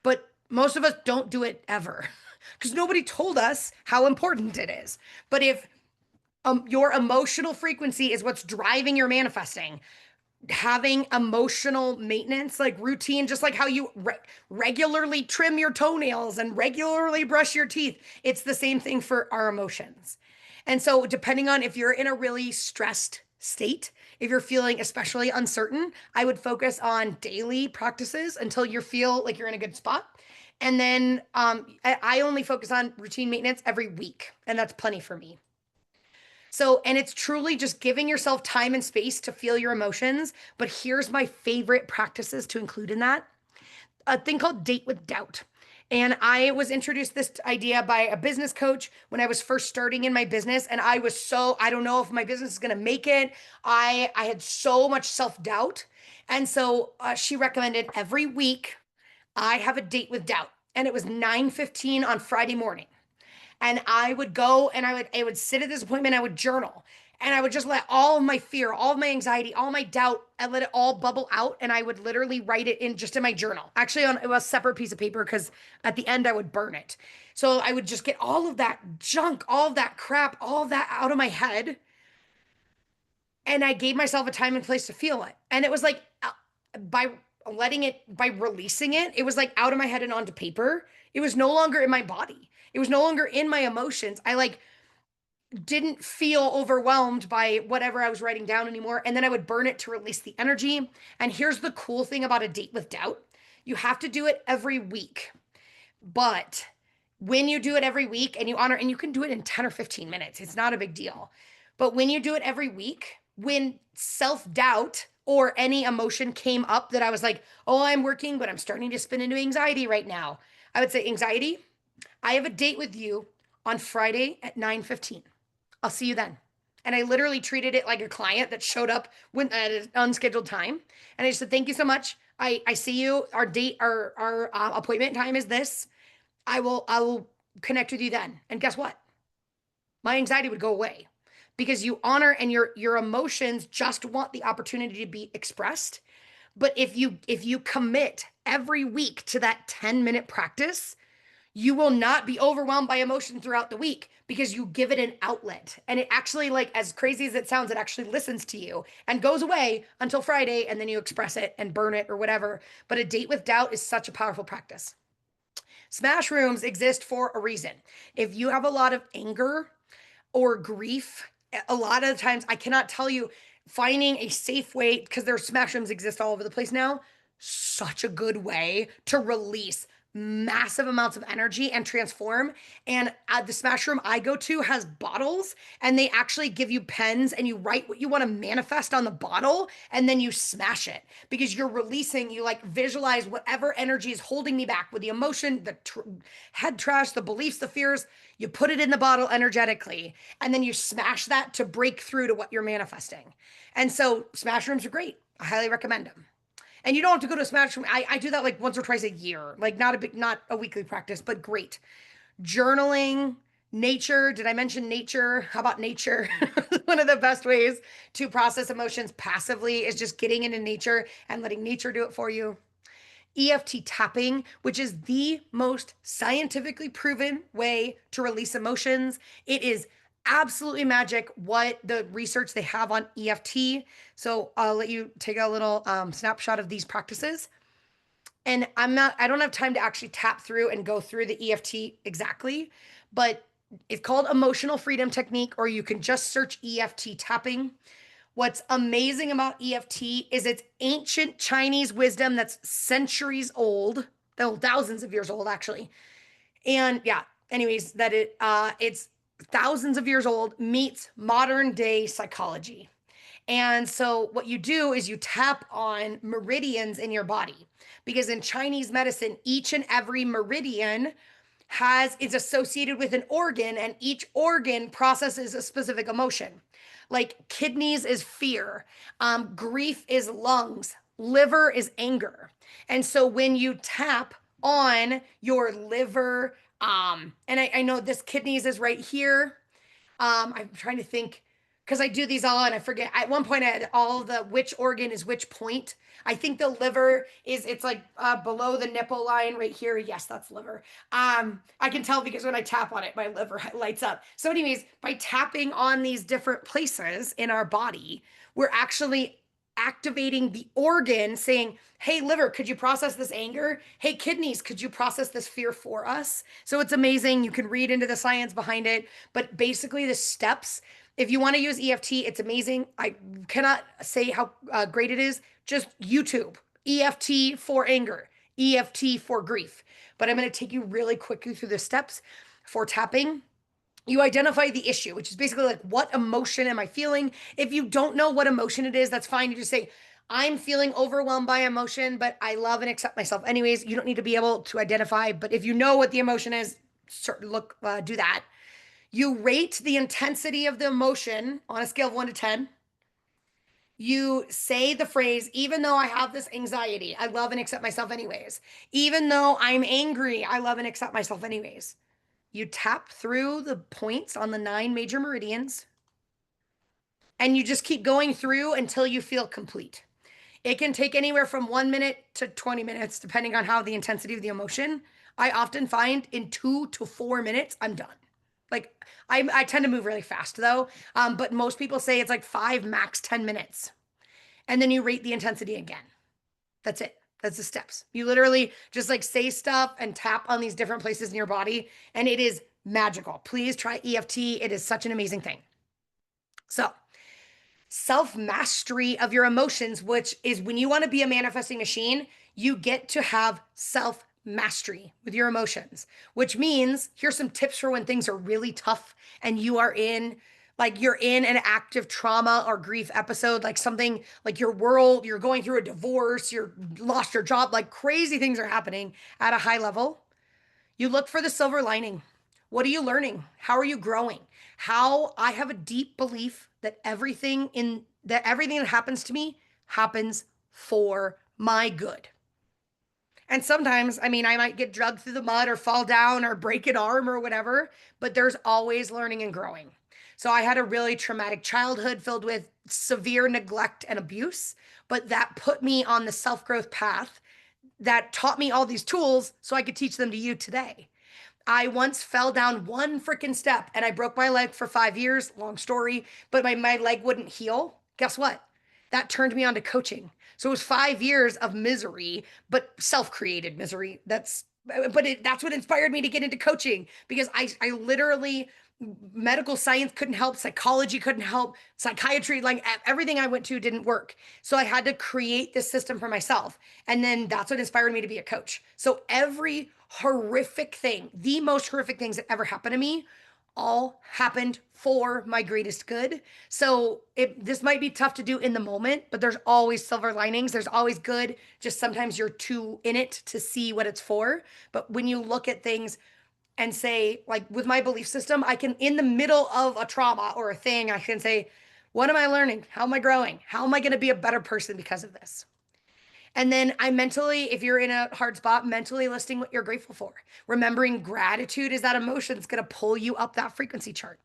But most of us don't do it ever because nobody told us how important it is. But if your emotional frequency is what's driving your manifesting, having emotional maintenance, like routine, just like how you regularly trim your toenails and regularly brush your teeth, it's the same thing for our emotions. And so, depending on if you're in a really stressed state, if you're feeling especially uncertain, I would focus on daily practices until you feel like you're in a good spot. And then I only focus on routine maintenance every week, and that's plenty for me. So, and it's truly just giving yourself time and space to feel your emotions. But here's my favorite practices to include in that: a thing called Date with Doubt. And I was introduced this idea by a business coach when I was first starting in my business. And I was so, I don't know if my business is going to make it. I had so much self-doubt. And so she recommended every week I have a date with doubt. And it was 9:15 on Friday morning. And I would go and I would sit at this appointment, I would journal, and I would just let all of my fear, all of my anxiety, all my doubt, I let it all bubble out, and I would literally write it in just in my journal. Actually on a separate piece of paper, because at the end I would burn it. So I would just get all of that junk, all of that crap, all of that out of my head. And I gave myself a time and place to feel it. And it was like by by releasing it, it was like out of my head and onto paper. It was no longer in my body. It was no longer in my emotions. I like didn't feel overwhelmed by whatever I was writing down anymore. And then I would burn it to release the energy. And here's the cool thing about a date with doubt: you have to do it every week. But when you do it every week and you honor, and you can do it in 10 or 15 minutes, it's not a big deal. But when you do it every week, when self doubt or any emotion came up that I was like, oh, I'm working, but I'm starting to spin into anxiety right now, I would say, anxiety, I have a date with you on Friday at 9:15. I'll see you then. And I literally treated it like a client that showed up when at an unscheduled time. And I just said, thank you so much. I see you. Our date, our appointment time is this. I will connect with you then. And guess what? My anxiety would go away because you honor and your emotions just want the opportunity to be expressed. But if you commit every week to that 10-minute practice, you will not be overwhelmed by emotion throughout the week because you give it an outlet. And it actually, like, as crazy as it sounds, it actually listens to you and goes away until Friday, and then you express it and burn it or whatever. But a date with doubt is such a powerful practice. Smash rooms exist for a reason. If you have a lot of anger or grief, a lot of the times I cannot tell you, finding a safe way, because their smash rooms exist all over the place now, such a good way to release massive amounts of energy and transform. And the smash room I go to has bottles, and they actually give you pens, and you write what you want to manifest on the bottle, and then you smash it because you're releasing. You like visualize whatever energy is holding me back, with the emotion, the head trash, the beliefs, the fears. You put it in the bottle energetically, and then you smash that to break through to what you're manifesting. And so smash rooms are great. I highly recommend them. And you don't have to go to a smash room. I do that like once or twice a year, like not a weekly practice, but great. Journaling, nature. Did I mention nature? How about nature? One of the best ways to process emotions passively is just getting into nature and letting nature do it for you. EFT tapping, which is the most scientifically proven way to release emotions. It is absolutely magic what the research they have on EFT. So I'll let you take a little snapshot of these practices. And I don't have time to actually tap through and go through the EFT exactly, but it's called emotional freedom technique, or you can just search EFT tapping. What's amazing about EFT is it's ancient Chinese wisdom that's centuries old, though thousands of years old actually. And yeah, anyways, it's thousands of years old meets modern day psychology. And so what you do is you tap on meridians in your body, because in Chinese medicine, each and every meridian is associated with an organ, and each organ processes a specific emotion. Like kidneys is fear, grief is lungs, liver is anger. And so when you tap on your liver, and I know this kidneys is right here. I'm trying to think, because I do these all and I forget. At one point, I had all the which organ is which point. I think the liver it's like below the nipple line right here. Yes, that's liver. I can tell because when I tap on it, my liver lights up. So, anyways, by tapping on these different places in our body, we're actually activating the organ, saying, hey, liver, could you process this anger? Hey, kidneys, could you process this fear for us? So it's amazing. You can read into the science behind it, but basically the steps, if you want to use EFT, it's amazing. I cannot say how great it is. Just YouTube, EFT for anger, EFT for grief. But I'm going to take you really quickly through the steps for tapping. You identify the issue, which is basically like, what emotion am I feeling? If you don't know what emotion it is, that's fine. You just say, I'm feeling overwhelmed by emotion, but I love and accept myself anyways. You don't need to be able to identify, but if you know what the emotion is, do that. You rate the intensity of the emotion on a scale of 1 to 10. You say the phrase, even though I have this anxiety, I love and accept myself anyways. Even though I'm angry, I love and accept myself anyways. You tap through the points on the 9 major meridians, and you just keep going through until you feel complete. It can take anywhere from 1 minute to 20 minutes, depending on how the intensity of the emotion. I often find in 2 to 4 minutes, I'm done. Like I tend to move really fast though. But most people say it's like 5, max 10 minutes. And then you rate the intensity again. That's it. That's the steps. You literally just like say stuff and tap on these different places in your body, and it is magical. Please try EFT. It is such an amazing thing. So, self mastery of your emotions, which is when you want to be a manifesting machine, you get to have self mastery with your emotions, which means here's some tips for when things are really tough and you're in an active trauma or grief episode, like something like you're going through a divorce, you're lost your job, like crazy things are happening at a high level. You look for the silver lining. What are you learning? How are you growing? How I have a deep belief that everything that happens to me happens for my good. And sometimes, I mean, I might get drugged through the mud or fall down or break an arm or whatever, but there's always learning and growing. So I had a really traumatic childhood filled with severe neglect and abuse, but that put me on the self-growth path that taught me all these tools so I could teach them to you today. I once fell down one freaking step and I broke my leg for 5 years. Long story, but my leg wouldn't heal. Guess what? That turned me on to coaching. So it was 5 years of misery, but self-created misery. That's what inspired me to get into coaching because I literally medical science couldn't help, psychology couldn't help, psychiatry, like everything I went to didn't work. So I had to create this system for myself. And then that's what inspired me to be a coach. So every horrific thing, the most horrific things that ever happened to me, all happened for my greatest good. So this might be tough to do in the moment, but there's always silver linings. There's always good. Just sometimes you're too in it to see what it's for. But when you look at things and say, like with my belief system, I can, in the middle of a trauma or a thing, I can say, what am I learning? How am I growing? How am I going to be a better person because of this? And then I mentally, if you're in a hard spot, mentally listing what you're grateful for. Remembering gratitude is that emotion that's going to pull you up that frequency chart.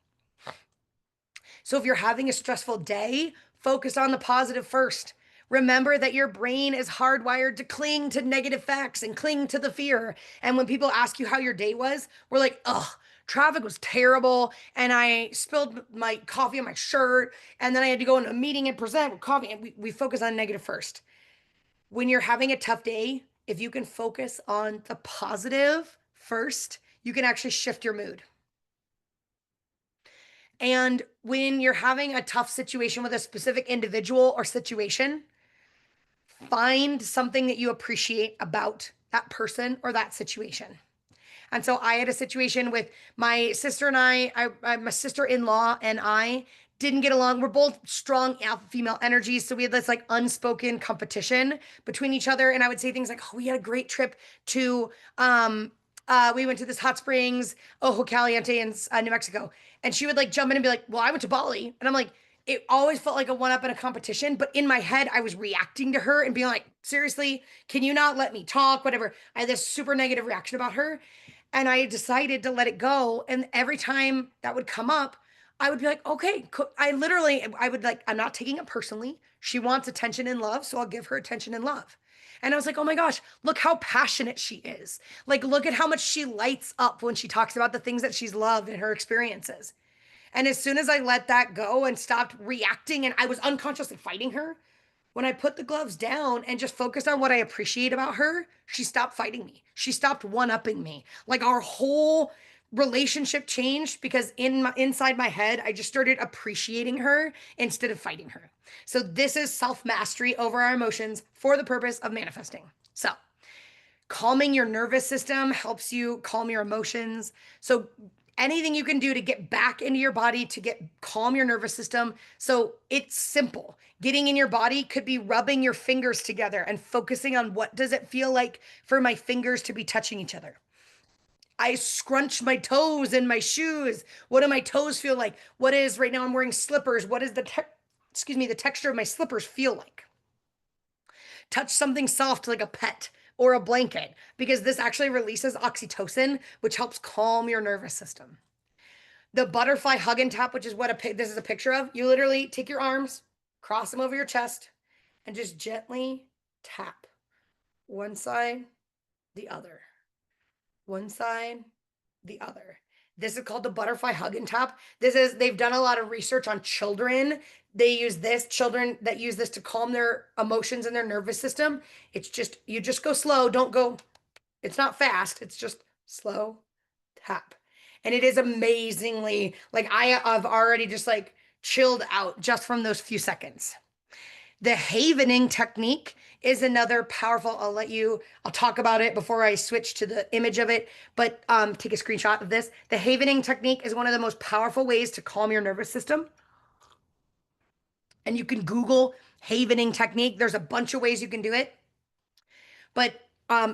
So if you're having a stressful day, focus on the positive first. Remember that your brain is hardwired to cling to negative facts and cling to the fear. And when people ask you how your day was, we're like, ugh, traffic was terrible. And I spilled my coffee on my shirt. And then I had to go in a meeting and present with coffee. And we focus on negative first. When you're having a tough day, if you can focus on the positive first, you can actually shift your mood. And when you're having a tough situation with a specific individual or situation, find something that you appreciate about that person or that situation. And so I had a situation with my sister and my sister-in-law and I didn't get along. We're both strong alpha female energies. So we had this like unspoken competition between each other. And I would say things like, oh, we had a great trip to, we went to this hot springs, Ojo Caliente in New Mexico. And she would like jump in and be like, well, I went to Bali. And I'm like, it always felt like a one up in a competition. But in my head, I was reacting to her and being like, seriously, can you not let me talk? Whatever. I had this super negative reaction about her. And I decided to let it go. And every time that would come up, I would be like, okay, I would like, I'm not taking it personally. She wants attention and love. So I'll give her attention and love. And I was like, oh my gosh, look how passionate she is. Like, look at how much she lights up when she talks about the things that she's loved in her experiences. And as soon as I let that go and stopped reacting, and I was unconsciously fighting her, when I put the gloves down and just focused on what I appreciate about her, she stopped fighting me. She stopped one-upping me. Like our whole relationship changed because inside my head, I just started appreciating her instead of fighting her. So this is self-mastery over our emotions for the purpose of manifesting. So calming your nervous system helps you calm your emotions. So anything you can do to get back into your body to get calm your nervous system. So it's simple. Getting in your body could be rubbing your fingers together and focusing on what does it feel like for my fingers to be touching each other. I scrunch my toes in my shoes. What do my toes feel like? What is right now I'm wearing slippers. What is the texture of my slippers feel like? Touch something soft like a pet or a blanket because this actually releases oxytocin, which helps calm your nervous system. The butterfly hug and tap, which is what this is a picture of. You literally take your arms, cross them over your chest, and just gently tap one side, the other, one side, the other. This is called the butterfly hug and tap. They've done a lot of research on children. They use this, children that use this to calm their emotions and their nervous system. It's just, you just go slow. Don't go, it's not fast. It's just slow tap. And it is amazingly, like I've already just like chilled out just from those few seconds. The havening technique is another powerful, I'll talk about it before I switch to the image of it, but take a screenshot of this. The havening technique is one of the most powerful ways to calm your nervous system. And you can Google havening technique. There's a bunch of ways you can do it. But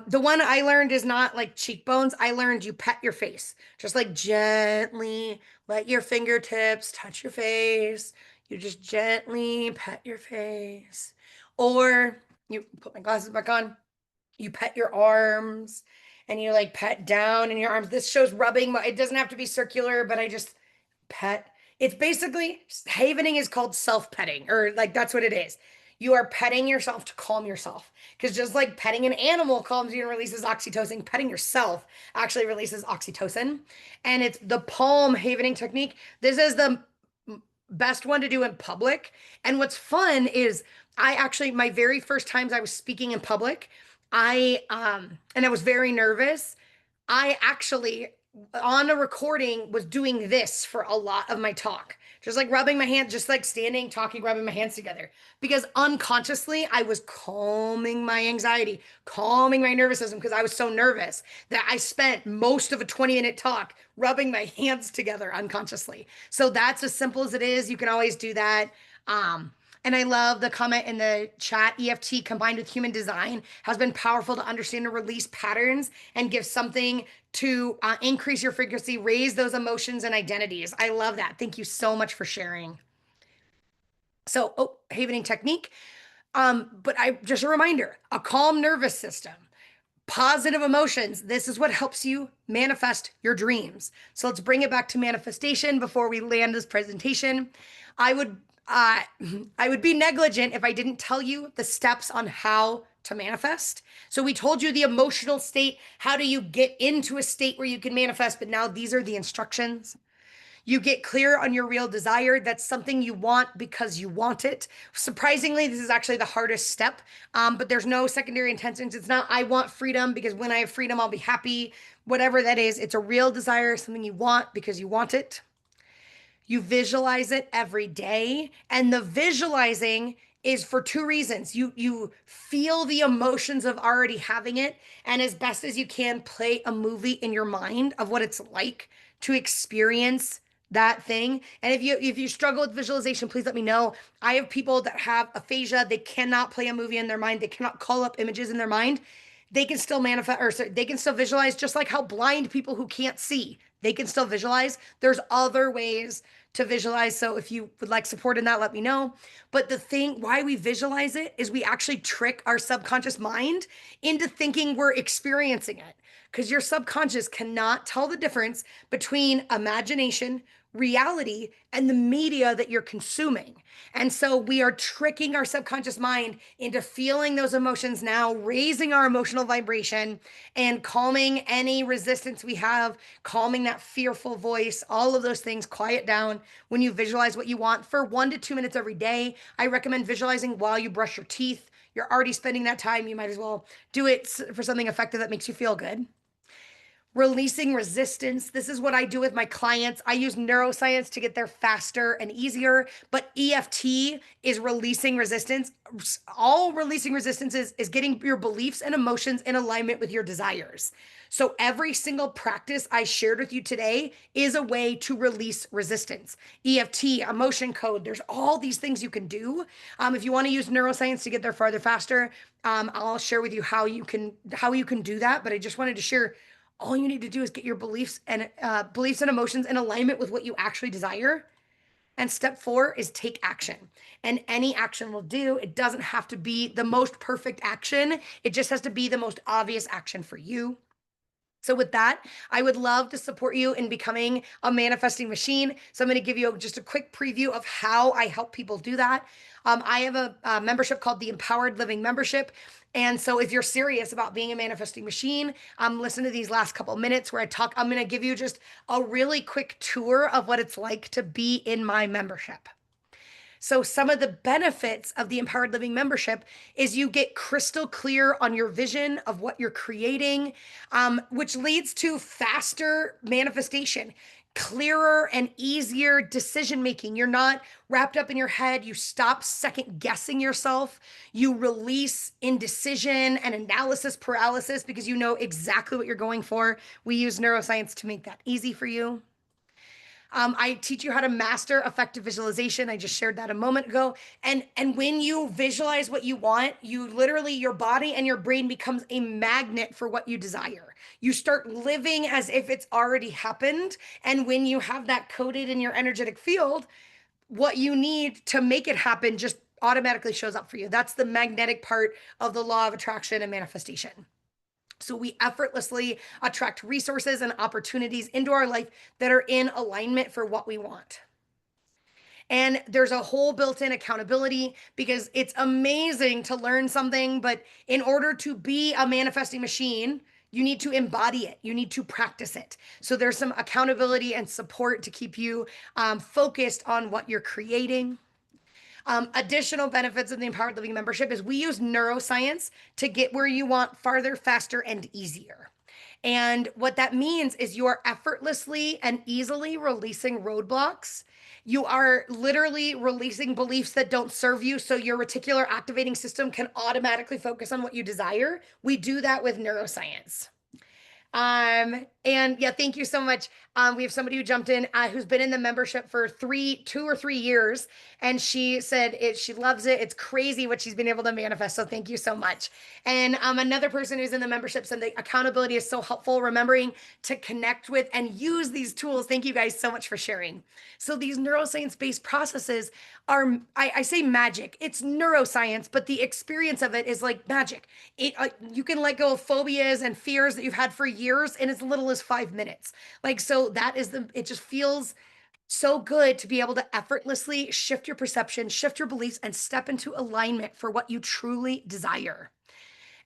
The one I learned is not like cheekbones. I learned you pet your face. Just like gently let your fingertips touch your face. You just gently pet your face. Or you put my glasses back on, you pet your arms and you like pet down in your arms. This shows rubbing. It doesn't have to be circular, but I just pet. It's basically havening is called self-petting, or like that's what it is. You are petting yourself to calm yourself. Because just like petting an animal calms you and releases oxytocin, petting yourself actually releases oxytocin. And it's the palm havening technique. This is the best one to do in public. And what's fun is I actually, my very first times I was speaking in public, and I was very nervous. I actually, on a recording, was doing this for a lot of my talk. Just like rubbing my hands, just like standing, talking, rubbing my hands together. Because unconsciously, I was calming my anxiety, calming my nervous system because I was so nervous that I spent most of a 20-minute talk rubbing my hands together unconsciously. So that's as simple as it is. You can always do that. And I love the comment in the chat. EFT combined with human design has been powerful to understand and release patterns and give something to increase your frequency, raise those emotions and identities. I love that. Thank you so much for sharing. So, havening technique. But I just a reminder, a calm nervous system, positive emotions. This is what helps you manifest your dreams. So let's bring it back to manifestation before we land this presentation. I would uh, I would be negligent if I didn't tell you the steps on how to manifest. So we told you the emotional state. How do you get into a state where you can manifest? But now these are the instructions. You get clear on your real desire. That's something you want because you want it. Surprisingly, this is actually the hardest step, but there's no secondary intentions. It's not, I want freedom because when I have freedom, I'll be happy. Whatever that is, it's a real desire, something you want because you want it. You visualize it every day. And the visualizing is for two reasons. You feel the emotions of already having it, and as best as you can, play a movie in your mind of what it's like to experience that thing. And if you struggle with visualization, please let me know. I have people that have aphasia. They cannot play a movie in their mind. They cannot call up images in their mind. They can still manifest, or sorry, they can still visualize, just like how blind people who can't see, they can still visualize. There's other ways to visualize. So if you would like support in that, let me know. But the thing why we visualize it is we actually trick our subconscious mind into thinking we're experiencing it. Because your subconscious cannot tell the difference between imagination, reality, and the media that you're consuming. And so we are tricking our subconscious mind into feeling those emotions now, raising our emotional vibration and calming any resistance we have, calming that fearful voice, all of those things quiet down when you visualize what you want for 1 to 2 minutes every day. I recommend visualizing while you brush your teeth. You're already spending that time. You might as well do it for something effective that makes you feel good. Releasing resistance. This is what I do with my clients. I use neuroscience to get there faster and easier, but EFT is releasing resistance. All releasing resistance is getting your beliefs and emotions in alignment with your desires. So every single practice I shared with you today is a way to release resistance. EFT, emotion code, there's all these things you can do. If you want to use neuroscience to get there farther, faster, I'll share with you how you can do that. But I just wanted to share all you need to do is get your beliefs and emotions in alignment with what you actually desire. And step 4 is take action. And any action will do. It doesn't have to be the most perfect action. It just has to be the most obvious action for you. So with that, I would love to support you in becoming a manifesting machine. So I'm going to give you just a quick preview of how I help people do that. I have a membership called the Empowered Living Membership. And so if you're serious about being a manifesting machine, listen to these last couple minutes where I'm going to give you just a really quick tour of what it's like to be in my membership. So some of the benefits of the Empowered Living membership is you get crystal clear on your vision of what you're creating, which leads to faster manifestation, clearer and easier decision making. You're not wrapped up in your head. You stop second guessing yourself. You release indecision and analysis paralysis because you know exactly what you're going for. We use neuroscience to make that easy for you. I teach you how to master effective visualization. I just shared that a moment ago. And when you visualize what you want, you literally, your body and your brain becomes a magnet for what you desire. You start living as if it's already happened. And when you have that coded in your energetic field, what you need to make it happen just automatically shows up for you. That's the magnetic part of the law of attraction and manifestation. So we effortlessly attract resources and opportunities into our life that are in alignment for what we want. And there's a whole built-in accountability because it's amazing to learn something, but in order to be a manifesting machine, you need to embody it. You need to practice it. So there's some accountability and support to keep you focused on what you're creating. Additional benefits of the Empowered Living membership is we use neuroscience to get where you want farther, faster, and easier. And what that means is you are effortlessly and easily releasing roadblocks. You are literally releasing beliefs that don't serve you so your reticular activating system can automatically focus on what you desire. We do that with neuroscience. And yeah, thank you so much. We have somebody who jumped in, who's been in the membership for 2 or 3 years, and she said she loves it. It's crazy what she's been able to manifest. So thank you so much. And another person who's in the membership said the accountability is so helpful, remembering to connect with and use these tools. Thank you guys so much for sharing. So these neuroscience-based processes are, I say magic. It's neuroscience, but the experience of it is like magic. You can let go of phobias and fears that you've had for years in as little as 5 minutes. Like, so that is it just feels so good to be able to effortlessly shift your perception, shift your beliefs, and step into alignment for what you truly desire.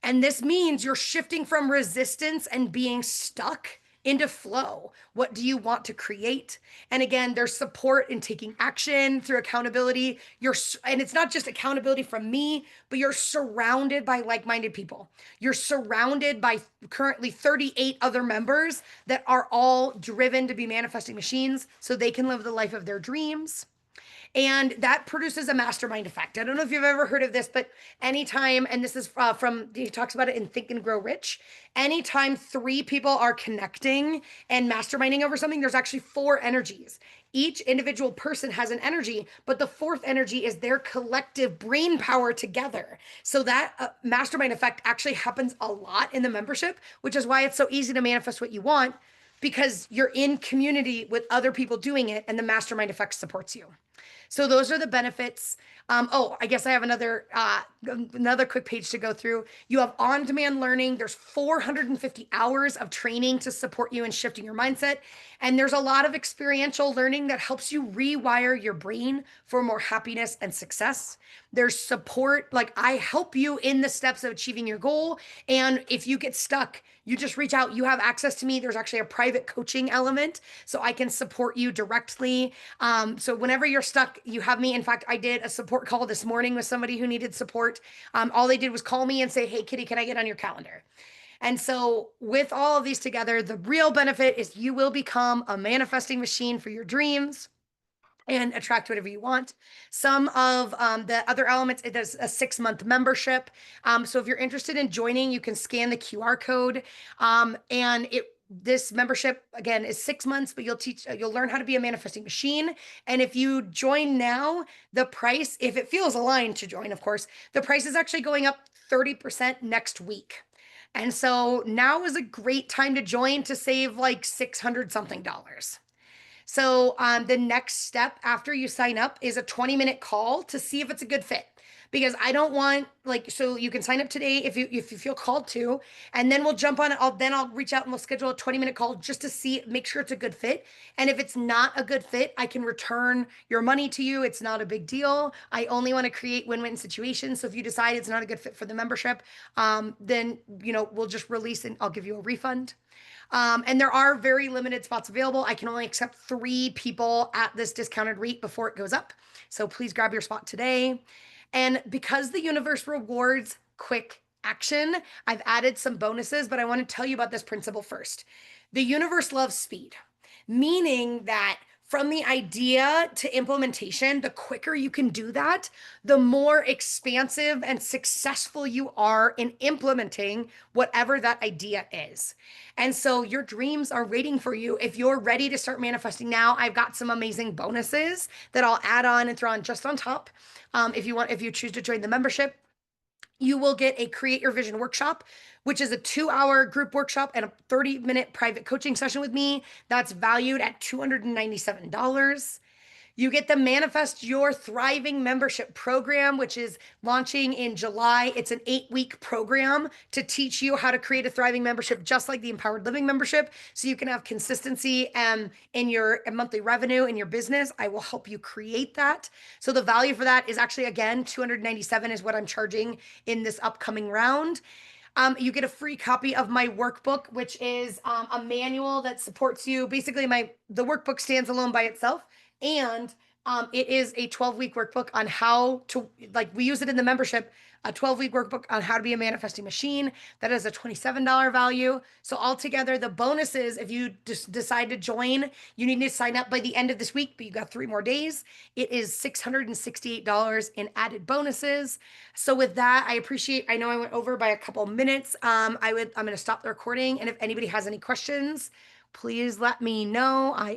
And this means you're shifting from resistance and being stuck into flow. What do you want to create? And again, there's support in taking action through accountability. And it's not just accountability from me, but you're surrounded by like-minded people. You're surrounded by currently 38 other members that are all driven to be manifesting machines so they can live the life of their dreams. And that produces a mastermind effect. I don't know if you've ever heard of this, but anytime, and this is he talks about it in Think and Grow Rich, anytime 3 people are connecting and masterminding over something, there's actually 4 energies. Each individual person has an energy, but the 4th energy is their collective brain power together. So that mastermind effect actually happens a lot in the membership, which is why it's so easy to manifest what you want, because you're in community with other people doing it, and the mastermind effect supports you. So those are the benefits. Oh, I guess I have another quick page to go through. You have on-demand learning. There's 450 hours of training to support you in shifting your mindset. And there's a lot of experiential learning that helps you rewire your brain for more happiness and success. There's support, like I help you in the steps of achieving your goal. And if you get stuck, you just reach out. You have access to me. There's actually a private coaching element, so I can support you directly. So whenever you're stuck, you have me. In fact, I did a support call this morning with somebody who needed support. All they did was call me and say, "Hey, Kitty, can I get on your calendar?" And so with all of these together, the real benefit is you will become a manifesting machine for your dreams and attract whatever you want. Some of the other elements, it is a 6-month membership. So if you're interested in joining, you can scan the QR code. And this membership again is 6 months, but you'll learn how to be a manifesting machine. And if you join now, the price, if it feels aligned to join, of course, the price is actually going up 30% next week. And so now is a great time to join to save like 600 something dollars. So the next step after you sign up is a 20-minute call to see if it's a good fit. Because I don't want, like, so you can sign up today if you feel called to, and then we'll jump on it. I'll reach out and we'll schedule a 20-minute call just to make sure it's a good fit. And if it's not a good fit, I can return your money to you. It's not a big deal. I only want to create win-win situations. So if you decide it's not a good fit for the membership, then we'll just release and I'll give you a refund. And there are very limited spots available. I can only accept 3 people at this discounted rate before it goes up. So please grab your spot today. And because the universe rewards quick action, I've added some bonuses, but I want to tell you about this principle first. The universe loves speed, meaning that From the idea to implementation, the quicker you can do that, the more expansive and successful you are in implementing whatever that idea is. And so your dreams are waiting for you. If you're ready to start manifesting now, I've got some amazing bonuses that I'll add on and throw on just on top. If you choose to join the membership, you will get a Create Your Vision workshop, which is a 2-hour group workshop and a 30-minute private coaching session with me. That's valued at $297. You get the Manifest Your Thriving membership program, which is launching in July. It's an 8-week program to teach you how to create a thriving membership, just like the Empowered Living membership, so you can have consistency in your monthly revenue in your business. I will help you create that. So the value for that is actually, again, $297 is what I'm charging in this upcoming round. You get a free copy of my workbook, which is a manual that supports you. Basically, the workbook stands alone by itself, and it is a 12-week workbook on how to, like, we use it in the membership, a 12-week workbook on how to be a manifesting machine. That is a $27 value. So altogether, the bonuses, if you just decide to join, you need to sign up by the end of this week, but you got 3 more days. It is $668 in added bonuses. So with that, I know I went over by a couple minutes. I'm going to stop the recording. And if anybody has any questions, please let me know. I